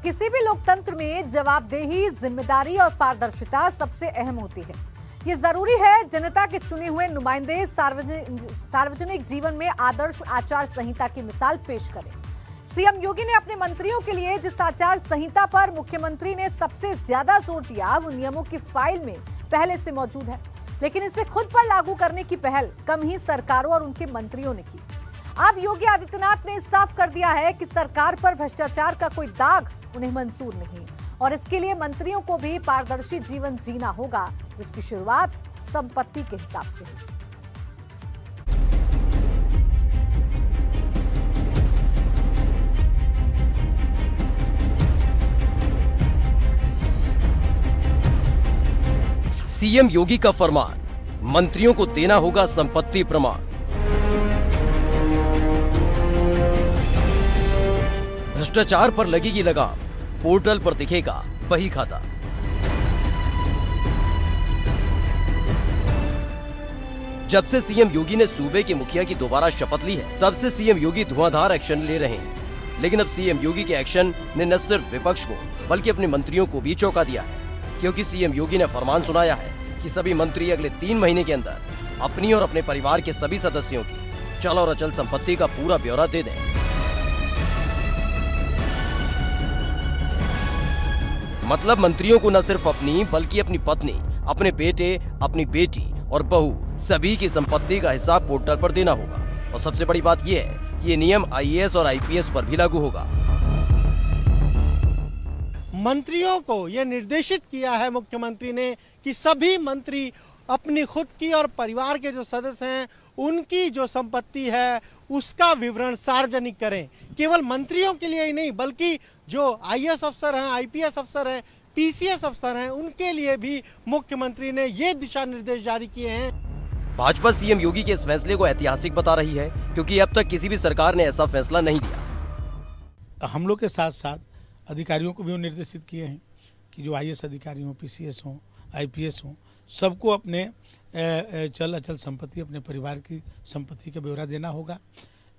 किसी भी लोकतंत्र में जवाबदेही, जिम्मेदारी और पारदर्शिता सबसे अहम होती है। ये जरूरी है जनता के चुने हुए नुमाइंदे सार्वजनिक जीवन में आदर्श आचार संहिता की मिसाल पेश करें। सीएम योगी ने अपने मंत्रियों के लिए जिस आचार संहिता पर मुख्यमंत्री ने सबसे ज्यादा जोर दिया, वो नियमों की फाइल में पहले से मौजूद है, लेकिन इसे खुद पर लागू करने की पहल कम ही सरकारों और उनके मंत्रियों ने की। अब योगी आदित्यनाथ ने साफ कर दिया है कि सरकार पर भ्रष्टाचार का कोई दाग उन्हें मंजूर नहीं और इसके लिए मंत्रियों को भी पारदर्शी जीवन जीना होगा, जिसकी शुरुआत संपत्ति के हिसाब से है। सीएम योगी का फरमान, मंत्रियों को देना होगा संपत्ति प्रमाण। भ्रष्टाचार पर लगेगी लगाम, पोर्टल पर दिखेगा वही खाता। जब से सीएम योगी ने सूबे के मुखिया की दोबारा शपथ ली है, तब से सीएम योगी धुआंधार एक्शन ले रहे हैं। लेकिन अब सीएम योगी के एक्शन ने न सिर्फ विपक्ष को बल्कि अपने मंत्रियों को भी चौंका दिया है, क्योंकि सीएम योगी ने फरमान सुनाया है कि सभी मंत्री अगले 3 महीने के अंदर अपनी और अपने परिवार के सभी सदस्यों की चल और अचल संपत्ति का पूरा ब्यौरा दे दें। मतलब मंत्रियों को न सिर्फ अपनी बल्कि अपनी पत्नी, अपने बेटे, अपनी बेटी और बहू सभी की संपत्ति का हिसाब पोर्टल पर देना होगा। और सबसे बड़ी बात यह है कि ये नियम आईएएस और आईपीएस पर भी लागू होगा। मंत्रियों को यह निर्देशित किया है मुख्यमंत्री ने कि सभी मंत्री अपनी खुद की और परिवार के जो सदस्य हैं उनकी जो संपत्ति है उसका विवरण सार्वजनिक करें। केवल मंत्रियों के लिए ही नहीं बल्कि जो आईएएस अफसर हैं, आईपीएस अफसर हैं, पीसीएस अफसर हैं, उनके लिए भी मुख्यमंत्री ने ये दिशा निर्देश जारी किए हैं। भाजपा सीएम योगी के इस फैसले को ऐतिहासिक बता रही है, क्योंकि अब तक किसी भी सरकार ने ऐसा फैसला नहीं लिया। हम लोग के साथ साथ अधिकारियों को भी वो निर्देशित किए हैं कि जो आईएएस अधिकारी हों, पीसीएस हों, आईपीएस हों, सबको अपने चल अचल संपत्ति, अपने परिवार की संपत्ति का ब्यौरा देना होगा।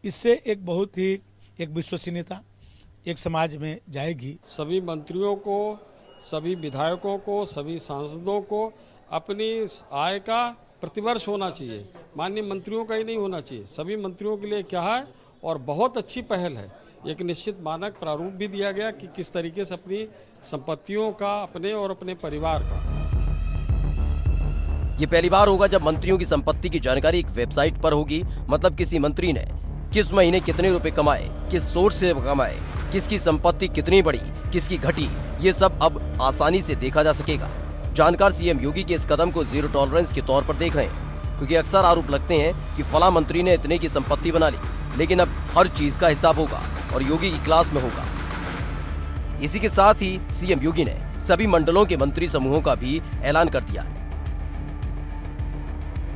इससे एक बहुत ही एक विश्वसनीयता एक समाज में जाएगी। सभी मंत्रियों को, सभी विधायकों को, सभी सांसदों को अपनी आय का प्रतिवर्ष होना चाहिए। माननीय मंत्रियों का ही नहीं होना चाहिए, सभी मंत्रियों के लिए क्या है और बहुत अच्छी पहल है। एक निश्चित मानक प्रारूप भी दिया गया कि किस तरीके से अपनी संपत्तियों का, अपने और अपने परिवार का। ये पहली बार होगा जब मंत्रियों की संपत्ति की जानकारी एक वेबसाइट पर होगी। मतलब किसी मंत्री ने किस महीने कितने रुपए कमाए, किस सोर्स से कमाए, किसकी संपत्ति कितनी बढ़ी, किसकी घटी, ये सब अब आसानी से देखा जा सकेगा। जानकार सीएम योगी के इस कदम को जीरो टॉलरेंस के तौर पर देख रहे हैं, क्योंकि अक्सर आरोप लगते हैं कि फला मंत्री ने इतने की संपत्ति बना ली, लेकिन अब हर चीज का हिसाब होगा और योगी की क्लास में होगा। इसी के साथ ही सीएम योगी ने सभी मंडलों के मंत्री समूहों का भी ऐलान कर दिया है।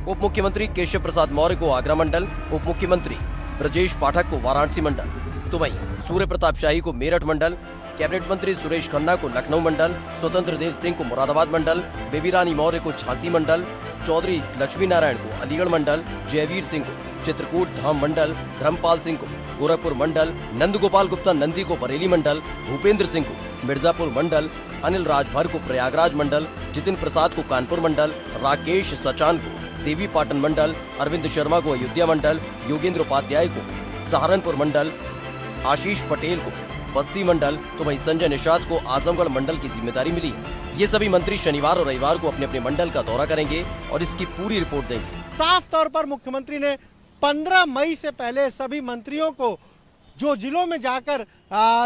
उप मुख्यमंत्री केशव प्रसाद मौर्य को आगरा मंडल, उप मुख्यमंत्री ब्रजेश पाठक को वाराणसी मंडल, तो वहीं सूर्य प्रताप शाही को मेरठ मंडल, कैबिनेट मंत्री सुरेश खन्ना को लखनऊ मंडल, स्वतंत्र देव सिंह को मुरादाबाद मंडल, बेबी रानी मौर्य को झांसी मंडल, चौधरी लक्ष्मी नारायण को अलीगढ़ मंडल, जयवीर सिंह को चित्रकूट धाम मंडल, धर्मपाल सिंह को गोरखपुर मंडल, नंदगोपाल गुप्ता नंदी को बरेली मंडल, भूपेंद्र सिंह को मिर्जापुर मंडल, अनिल राजभर को प्रयागराज मंडल, जितिन प्रसाद को कानपुर मंडल, राकेश सचान को देवी पाटन मंडल, अरविंद शर्मा को अयोध्या मंडल, योगेंद्र उपाध्याय को सहारनपुर मंडल, आशीष पटेल को बस्ती मंडल, तो वहीं संजय निषाद को आजमगढ़ मंडल की जिम्मेदारी मिली। ये सभी मंत्री शनिवार और रविवार को अपने अपने मंडल का दौरा करेंगे और इसकी पूरी रिपोर्ट देंगे। साफ तौर पर मुख्यमंत्री ने 15 मई से पहले सभी मंत्रियों को जो जिलों में जाकर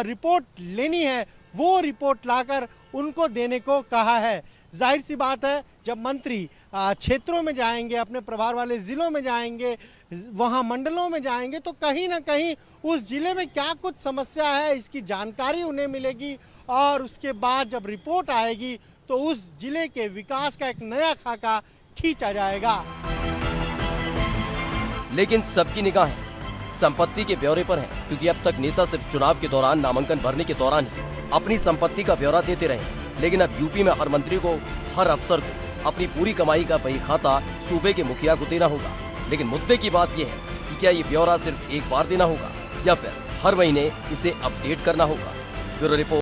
रिपोर्ट लेनी है वो रिपोर्ट लाकर उनको देने को कहा है। जाहिर सी बात है, जब मंत्री क्षेत्रों में जाएंगे, अपने प्रभार वाले जिलों में जाएंगे, वहां मंडलों में जाएंगे, तो कहीं ना कहीं उस जिले में क्या कुछ समस्या है इसकी जानकारी उन्हें मिलेगी और उसके बाद जब रिपोर्ट आएगी तो उस जिले के विकास का एक नया खाका खींचा जाएगा। लेकिन सबकी निगाहें संपत्ति के ब्यौरे पर है, क्योंकि अब तक नेता सिर्फ चुनाव के दौरान, नामांकन भरने के दौरान ही अपनी संपत्ति का ब्यौरा देते रहे। लेकिन अब यूपी में हर मंत्री को, हर अफसर को अपनी पूरी कमाई का बही खाता सूबे के मुखिया को देना होगा। लेकिन मुद्दे की बात यह है कि क्या ये ब्यौरा सिर्फ एक बार देना होगा या फिर हर महीने इसे अपडेट करना होगा। Bureau report.